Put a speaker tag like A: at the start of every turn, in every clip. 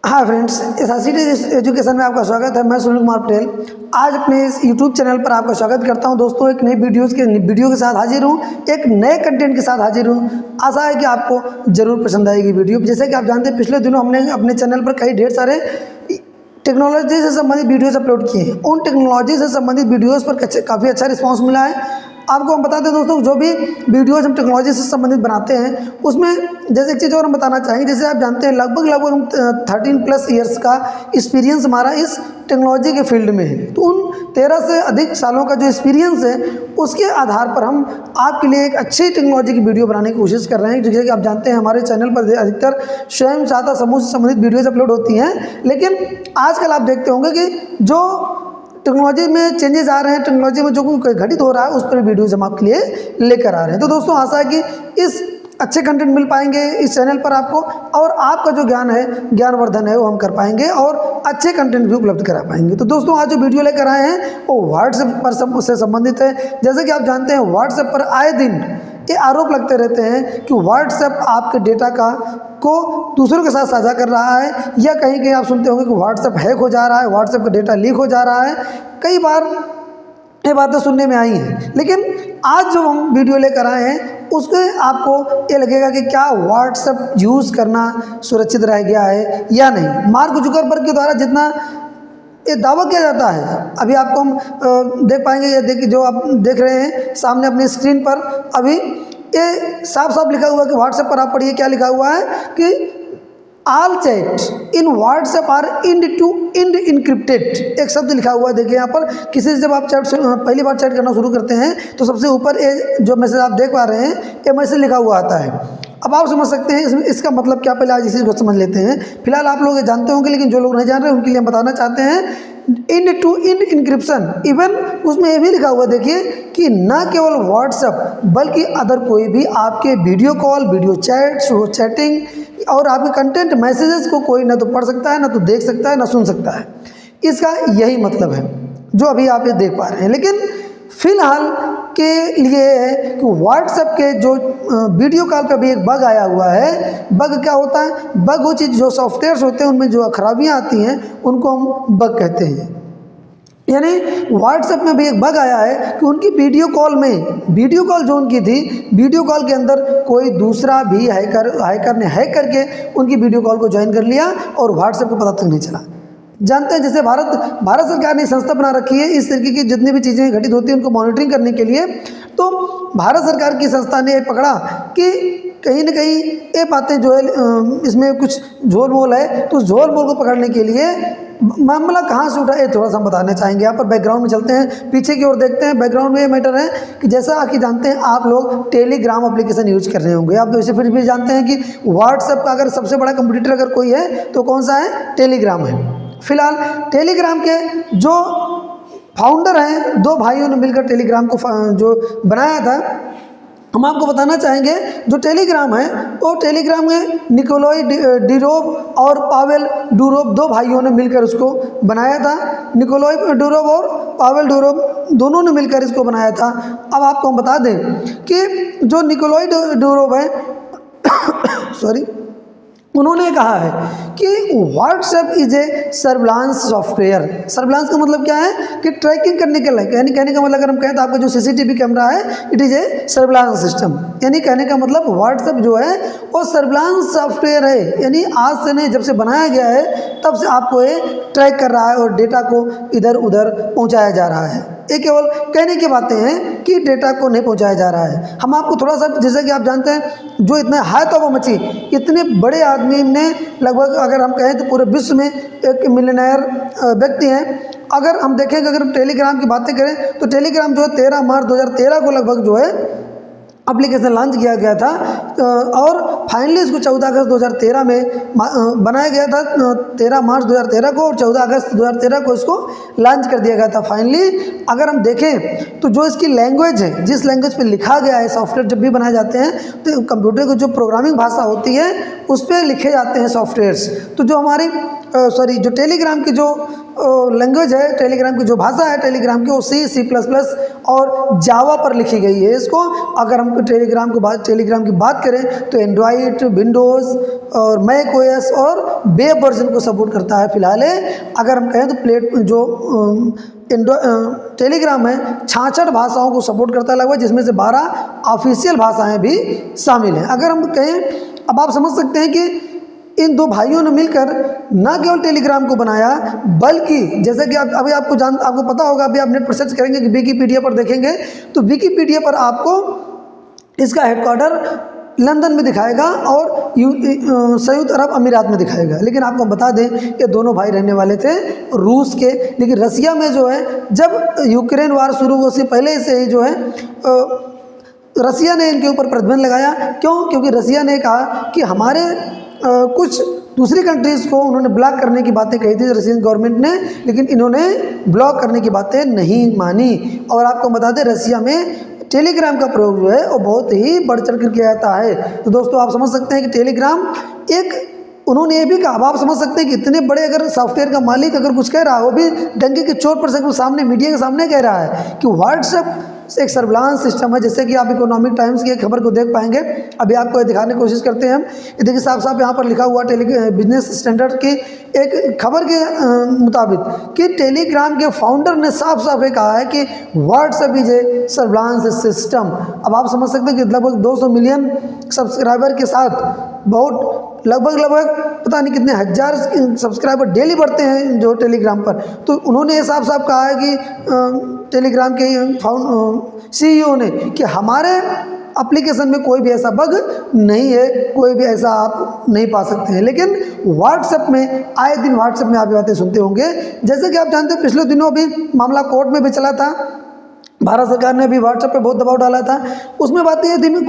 A: हाँ friends, S education में आपका स्वागत है। मैं सुनील कुमार पटेल आज अपने इस यूट्यूब चैनल पर आपका स्वागत करता हूं। दोस्तों, एक नई वीडियो के साथ हाजिर हूं, एक नए कंटेंट के साथ हाजिर हूं। आशा है कि आपको ज़रूर पसंद आएगी वीडियो। जैसे कि आप जानते हैं, पिछले दिनों हमने अपने चैनल पर कई ढेर सारे टेक्नोलॉजी से संबंधित वीडियोस अपलोड किए हैं। उन टेक्नोलॉजी से संबंधित वीडियोस पर काफ़ी अच्छा रिस्पांस मिला है। आपको हम बताते हैं दोस्तों, जो भी वीडियोस हम टेक्नोलॉजी से संबंधित बनाते हैं उसमें जैसे एक चीज़ और हम बताना चाहेंगे। जैसे आप जानते हैं, लगभग हम 13+ ईयर्स का एक्सपीरियंस हमारा इस टेक्नोलॉजी के फील्ड में है। तो उन 13 से अधिक सालों का जो एक्सपीरियंस है, उसके आधार पर हम आपके लिए एक अच्छी टेक्नोलॉजी की वीडियो बनाने की कोशिश कर रहे हैं। जैसे कि आप जानते हैं, हमारे चैनल पर अधिकतर स्वयं सहायता समूह से संबंधित वीडियोज अपलोड होती हैं, लेकिन आजकल आप देखते होंगे कि जो टेक्नोलॉजी में चेंजेस आ रहे हैं, टेक्नोलॉजी में जो कुछ घटित हो रहा है, उस पर वीडियोज हम आपके लिए लेकर आ रहे हैं। तो दोस्तों, आशा है कि इस अच्छे कंटेंट मिल पाएंगे इस चैनल पर आपको, और आपका जो ज्ञान है, ज्ञानवर्धन है, वो हम कर पाएंगे और अच्छे कंटेंट भी उपलब्ध करा पाएंगे। तो दोस्तों, आज जो वीडियो लेकर आए हैं वो व्हाट्सएप पर से संबंधित है। जैसे कि आप जानते हैं, व्हाट्सएप पर आए दिन ये आरोप लगते रहते हैं कि व्हाट्सएप आपके डेटा को दूसरों के साथ साझा कर रहा है, या कहीं कहीं आप सुनते होंगे कि व्हाट्सएप हैक हो जा रहा है, व्हाट्सएप का डेटा लीक हो जा रहा है। कई बार ये बातें सुनने में आई हैं, लेकिन आज जो हम वीडियो लेकर आए हैं उसमें आपको ये लगेगा कि क्या व्हाट्सएप यूज़ करना सुरक्षित रह गया है या नहीं। मार्क जुकरबर्ग के द्वारा जितना ये दावा किया जाता है, अभी आपको हम देख पाएंगे, ये जो आप देख रहे हैं सामने अपनी स्क्रीन पर, अभी ये साफ साफ लिखा हुआ है कि व्हाट्सएप पर आप पढ़िए क्या लिखा हुआ है कि all chat in WhatsApp are end encrypted. एक शब्द लिखा हुआ है, देखिए यहाँ पर। किसी से जब आप पहली बार चैट करना शुरू करते हैं तो सबसे ऊपर ये जो मैसेज आप देख पा रहे हैं, ये मैसेज लिखा हुआ आता है। अब आप समझ सकते हैं इसका मतलब क्या। पहले आज इसी को समझ लेते हैं। फिलहाल आप लोग ये जानते होंगे, लेकिन जो लोग नहीं जान रहे उनके लिए हम बताना चाहते हैं, end to end encryption. Even उसमें ये भी लिखा हुआ, देखिए, कि न केवल व्हाट्सएप बल्कि अदर कोई भी आपके वीडियो कॉल, वीडियो चैटिंग और आपके कंटेंट मैसेजेस को कोई ना तो पढ़ सकता है, ना तो देख सकता है, ना सुन सकता है। इसका यही मतलब है जो अभी आप ये देख पा रहे हैं। लेकिन फिलहाल के लिए है कि व्हाट्सएप के जो वीडियो कॉल पे अभी एक बग आया हुआ है। बग क्या होता है? बग वो चीज़, जो सॉफ्टवेयर्स होते हैं उनमें जो खराबियाँ आती हैं उनको हम बग कहते हैं। यानी व्हाट्सएप में भी एक बग आया है कि उनकी वीडियो कॉल जो उनकी थी, वीडियो कॉल के अंदर कोई दूसरा भी हैकर ने हैक करके उनकी वीडियो कॉल को ज्वाइन कर लिया और व्हाट्सएप को पता तक नहीं चला। जानते हैं, जैसे भारत सरकार ने संस्था बना रखी है इस तरीके की जितनी भी चीज़ें घटित होती हैं उनको मॉनिटरिंग करने के लिए। तो भारत सरकार की संस्था ने पकड़ा कि कहीं ना कहीं ये बातें जो है इसमें कुछ झोल मोल है। तो उस झोल मोल को पकड़ने के लिए मामला कहाँ से उठा, ये थोड़ा सा हम बताना चाहेंगे। यहाँ पर बैकग्राउंड में चलते हैं, पीछे की ओर देखते हैं। बैकग्राउंड में ये मैटर है कि जैसा कि जानते हैं आप लोग टेलीग्राम एप्लीकेशन यूज कर रहे होंगे। आप तो इसे फिर भी जानते हैं कि व्हाट्सएप का अगर सबसे बड़ा कंप्यूटर अगर कोई है तो कौन सा है? टेलीग्राम है। फिलहाल टेलीग्राम के जो फाउंडर हैं, दो भाइयों ने मिलकर टेलीग्राम को जो बनाया था, हम आपको बताना चाहेंगे। जो टेलीग्राम है वो टेलीग्राम में निकोलाई डिरोव और पावेल डुरोव, दो भाइयों ने मिलकर उसको बनाया था। निकोलाई डुरोव और पावेल डुरोव दोनों ने मिलकर इसको बनाया था। अब आपको हम बता दें कि जो निकोलाई डुरोव है सॉरी, उन्होंने कहा है कि WhatsApp is a surveillance software. Surveillance का मतलब क्या है? कि ट्रैकिंग करने के लिए, यानी कहने का मतलब अगर हम कहें तो आपका जो सीसीटीवी कैमरा है, it is a surveillance system. यानी कहने का मतलब व्हाट्सएप जो है वो सर्विलांस सॉफ्टवेयर है। यानी आज से नहीं, जब से बनाया गया है तब से आपको ये ट्रैक कर रहा है और डेटा को इधर उधर पहुँचाया जा रहा है। ये केवल कहने की बातें हैं कि डेटा को नहीं पहुंचाया जा रहा है। हम आपको थोड़ा सा, जैसे कि आप जानते हैं, जो इतना हाय तौबा मची, इतने बड़े आदमी ने, लगभग अगर हम कहें तो पूरे विश्व में एक मिलियनेयर व्यक्ति हैं। अगर हम देखें कि अगर टेलीग्राम की बातें करें तो टेलीग्राम जो है 13 मार्च 2013 को लगभग जो है एप्लीकेशन लॉन्च किया गया था, और फाइनली इसको 14 अगस्त 2013 में बनाया गया था। 13 मार्च 2013 को और 14 अगस्त 2013 को इसको लॉन्च कर दिया गया था फाइनली। अगर हम देखें तो जो इसकी लैंग्वेज है, जिस लैंग्वेज पे लिखा गया है, सॉफ्टवेयर जब भी बनाए जाते हैं तो कंप्यूटर की जो प्रोग्रामिंग भाषा होती है उस पर लिखे जाते हैं सॉफ्टवेयर्स। तो जो हमारी सॉरी जो टेलीग्राम की जो लैंग्वेज है, टेलीग्राम की जो भाषा है टेलीग्राम की, वो C++ और जावा पर लिखी गई है। इसको अगर हम टेलीग्राम की बात करें तो एंड्रॉयड, विंडोज़ और मैक ओएस और वेब वर्जन को सपोर्ट करता है फिलहाल। अगर हम कहें तो टेलीग्राम है 66 भाषाओं को सपोर्ट करता है लगभग, जिसमें से 12 ऑफिशियल भाषाएं भी शामिल हैं। अगर हम कहें, अब आप समझ सकते हैं कि इन दो भाइयों ने मिलकर न केवल टेलीग्राम को बनाया, बल्कि जैसे कि अभी आपको पता होगा, अभी आप नेट पर सर्च करेंगे कि विकीपीडिया पर देखेंगे तो विकीपीडिया पर आपको इसका हेडक्वार्टर लंदन में दिखाएगा और संयुक्त अरब अमीरात में दिखाएगा। लेकिन आपको बता दें कि दोनों भाई रहने वाले थे रूस के, लेकिन रसिया में जो है जब यूक्रेन वार शुरू हुआ उससे पहले से ही जो है रसिया ने इनके ऊपर प्रतिबंध लगाया। क्यों? क्योंकि रसिया ने कहा कि हमारे कुछ दूसरी कंट्रीज़ को उन्होंने ब्लॉक करने की बातें कही थी रशियन गवर्नमेंट ने, लेकिन इन्होंने ब्लॉक करने की बातें नहीं मानी। और आपको बता दें रसिया में टेलीग्राम का प्रयोग जो है वो बहुत ही बढ़ चढ़ कर किया जाता है। तो दोस्तों आप समझ सकते हैं कि टेलीग्राम उन्होंने ये भी कहा, अब आप समझ सकते हैं कि इतने बड़े अगर सॉफ्टवेयर का मालिक अगर कुछ कह रहा है, वो भी डंके की चोट पर से सामने मीडिया के सामने कह रहा है कि व्हाट्सएप एक सर्विलांस सिस्टम है। जैसे कि आप इकोनॉमिक टाइम्स की एक खबर को देख पाएंगे, अभी आपको दिखाने की कोशिश करते हैं हम। ये देखिए साफ साफ यहाँ पर लिखा हुआ बिजनेस स्टैंडर्ड की एक खबर के मुताबिक कि टेलीग्राम के फाउंडर ने साफ साफ ये कहा है कि WhatsApp is a surveillance system. अब आप समझ सकते हैं कि लगभग 200 मिलियन सब्सक्राइबर के साथ बहुत लगभग पता नहीं कितने हज़ार सब्सक्राइबर डेली बढ़ते हैं जो टेलीग्राम पर। तो उन्होंने ये साफ साफ कहा है कि टेलीग्राम के CEO ने कि हमारे एप्लीकेशन में कोई भी ऐसा बग नहीं है, कोई भी ऐसा आप नहीं पा सकते हैं। लेकिन व्हाट्सएप में आए दिन व्हाट्सएप में आप बातें सुनते होंगे, जैसे कि आप जानते हैं पिछले दिनों अभी मामला कोर्ट में भी चला था, भारत सरकार ने भी व्हाट्सएप पे बहुत दबाव डाला था। उसमें बातें ये थी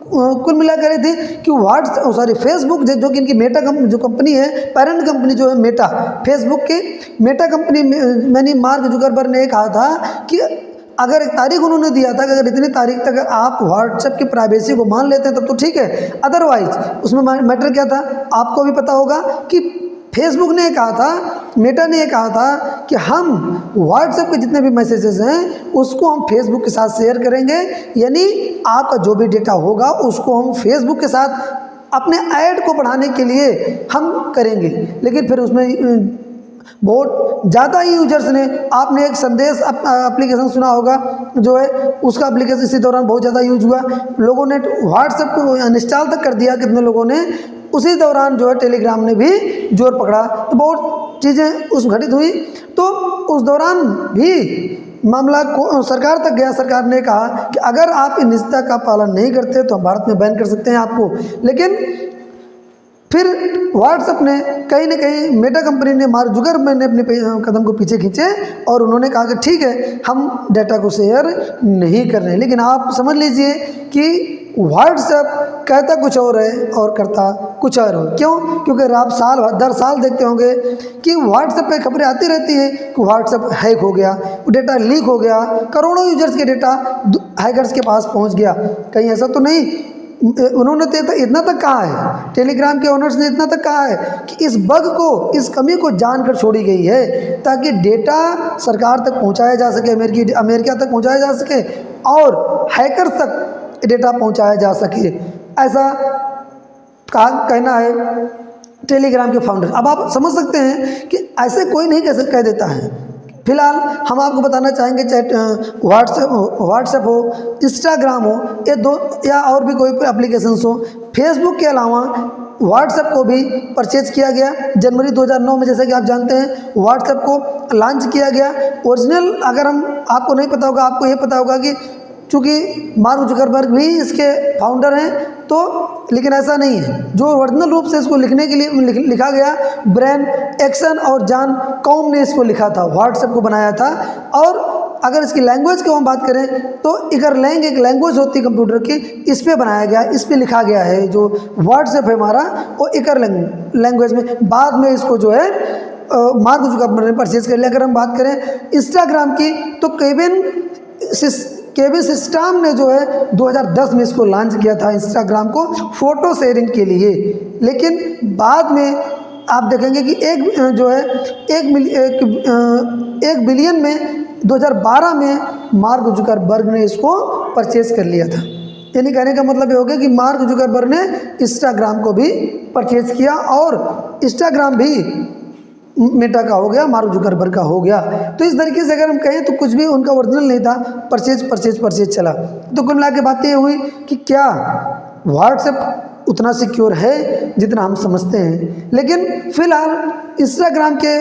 A: कुल मिला कर थी कि फेसबुक जो कि इनकी मेटा जो कंपनी है, पेरेंट कंपनी जो है मेटा, फेसबुक की मेटा कंपनी मैंने मार्क जुकरबर्ग ने कहा था कि अगर एक तारीख उन्होंने दिया था कि अगर इतनी तारीख तक आप व्हाट्सएप की प्राइवेसी को मान लेते हैं तब तो ठीक है, अदरवाइज उसमें मैटर क्या था आपको भी पता होगा कि फेसबुक ने कहा था, मेटा ने कहा था कि हम व्हाट्सएप के जितने भी मैसेजेस हैं उसको हम फेसबुक के साथ शेयर करेंगे, यानी आपका जो भी डेटा होगा उसको हम फेसबुक के साथ अपने ऐड को बढ़ाने के लिए हम करेंगे। लेकिन फिर उसमें बहुत ज़्यादा ही यूजर्स ने, आपने एक संदेश एप्लीकेशन सुना होगा जो है, उसका एप्लीकेशन इसी दौरान बहुत ज़्यादा यूज हुआ, लोगों ने व्हाट्सएप को अनइंस्टॉल तक कर दिया कितने लोगों ने। उसी दौरान जो है टेलीग्राम ने भी जोर पकड़ा, तो बहुत चीज़ें उस घटित हुई। तो उस दौरान भी मामला को सरकार तक गया। सरकार ने कहा कि अगर आप इन निजता का पालन नहीं करते तो हम भारत में बैन कर सकते हैं आपको। लेकिन फिर व्हाट्सएप ने कहीं ना कहीं मेटा कंपनी ने मार्क जुकरबर्ग ने अपने कदम को पीछे खींचे और उन्होंने कहा कि ठीक है हम डाटा को शेयर नहीं कर रहे हैं। लेकिन आप समझ लीजिए कि व्हाट्सएप कहता कुछ और है और करता कुछ और है। क्यों? क्योंकि आप दर साल देखते होंगे कि व्हाट्सएप पे खबरें आती रहती है कि व्हाट्सएप हैक हो गया, डेटा लीक हो गया, करोड़ों यूजर्स के डेटा हैकर्स के पास पहुंच गया। कहीं ऐसा तो नहीं? उन्होंने तो इतना तक कहा है, टेलीग्राम के ओनर्स ने इतना तक कहा है कि इस बग को, इस कमी को जानकर छोड़ी गई है ताकि डेटा सरकार तक पहुंचाया जा सके, अमेरिका तक पहुंचाया जा सके और हैकर्स तक डेटा पहुंचाया जा सके, ऐसा कहना है टेलीग्राम के फाउंडर। अब आप समझ सकते हैं कि ऐसे कोई नहीं कह देता है। फिलहाल हम आपको बताना चाहेंगे, चाहे व्हाट्सएप हो, इंस्टाग्राम हो, ये दो या और भी कोई एप्लीकेशंस हो, फेसबुक के अलावा व्हाट्सएप को भी परचेज किया गया जनवरी 2009 में। जैसे कि आप जानते हैं व्हाट्सएप को लॉन्च किया गया। ओरिजिनल अगर आपको नहीं पता होगा, आपको ये पता होगा कि चूँकि मार्क जुकरबर्ग भी इसके फाउंडर हैं, तो लेकिन ऐसा नहीं है। जो ओरिजिनल रूप से इसको लिखने के लिए लिखा गया, ब्रेन एक्सन और जॉन कॉम ने इसको लिखा था, व्हाट्सएप को बनाया था। और अगर इसकी लैंग्वेज की हम बात करें तो इकरलैंग एक लैंग्वेज होती है कंप्यूटर की, इस पर बनाया गया, इस पर लिखा गया है। जो व्हाट्सएप है हमारा वो इकरलैंग लैंग्वेज में, बाद में इसको जो है मार्क जुकरबर्ग ने परचेज कर लिया। अगर हम बात करें इंस्टाग्राम की तो केविन सिस्टम ने जो है 2010 में इसको लॉन्च किया था, इंस्टाग्राम को फ़ोटो शेयरिंग के लिए। लेकिन बाद में आप देखेंगे कि एक बिलियन में 2012 में मार्क जुकरबर्ग ने इसको परचेज कर लिया था। यानी कहने का मतलब ये हो गया कि मार्क जुकरबर्ग ने इंस्टाग्राम को भी परचेज किया और इंस्टाग्राम भी मेटा का हो गया, मार्क जुकरबर्ग का हो गया। तो इस तरीके से अगर हम कहें तो कुछ भी उनका ओरिजिनल नहीं था, परचेज चला। तो कुल मिला के बात ये हुई कि क्या व्हाट्सएप उतना सिक्योर है जितना हम समझते हैं। लेकिन फिलहाल इंस्टाग्राम के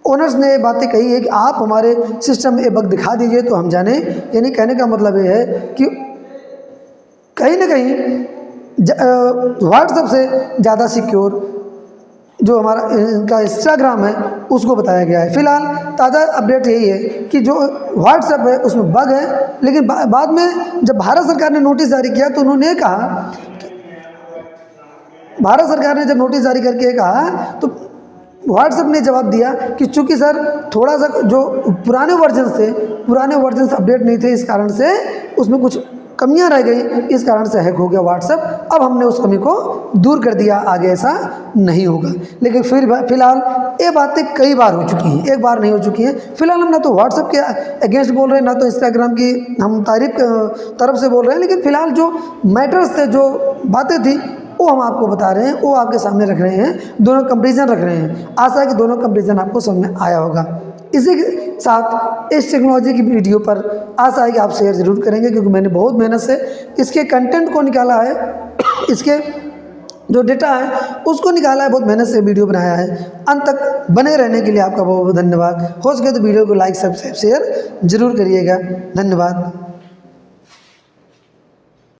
A: ओनर्स ने बातें कही है कि आप हमारे सिस्टम में ये बग दिखा दीजिए तो हम जाने। यानी कहने का मतलब ये है कि कहीं ना कहीं व्हाट्सएप से ज़्यादा सिक्योर जो हमारा इनका इंस्टाग्राम है उसको बताया गया है। फिलहाल ताज़ा अपडेट यही है कि जो व्हाट्सएप है उसमें बग है, लेकिन बाद में जब भारत सरकार ने नोटिस जारी किया तो उन्होंने कहा, भारत सरकार ने जब नोटिस जारी करके कहा तो व्हाट्सएप ने जवाब दिया कि चूंकि सर थोड़ा सा जो पुराने वर्जन अपडेट नहीं थे, इस कारण से उसमें कुछ कमियां रह गई, इस कारण से हैक हो गया व्हाट्सएप। अब हमने उस कमी को दूर कर दिया, आगे ऐसा नहीं होगा। लेकिन फिलहाल ये बातें कई बार हो चुकी हैं, एक बार नहीं हो चुकी हैं। फिलहाल हम ना तो व्हाट्सएप के अगेंस्ट बोल रहे हैं, ना तो इंस्टाग्राम की हम तारीफ तरफ से बोल रहे हैं। लेकिन फिलहाल जो मैटर्स थे, जो बातें थी, वो हम आपको बता रहे हैं, वो आपके सामने रख रहे हैं, दोनों कंपेरिजन रख रहे हैं। आशा है कि दोनों कंपेरिजन आपको समझ में आया होगा। इसी के साथ इस टेक्नोलॉजी की वीडियो पर आशा है कि आप शेयर ज़रूर करेंगे, क्योंकि मैंने बहुत मेहनत से इसके कंटेंट को निकाला है, इसके जो डेटा है उसको निकाला है, बहुत मेहनत से वीडियो बनाया है। अंत तक बने रहने के लिए आपका बहुत बहुत धन्यवाद। हो सके तो वीडियो को लाइक, सब्सक्राइब, शेयर जरूर करिएगा। धन्यवाद।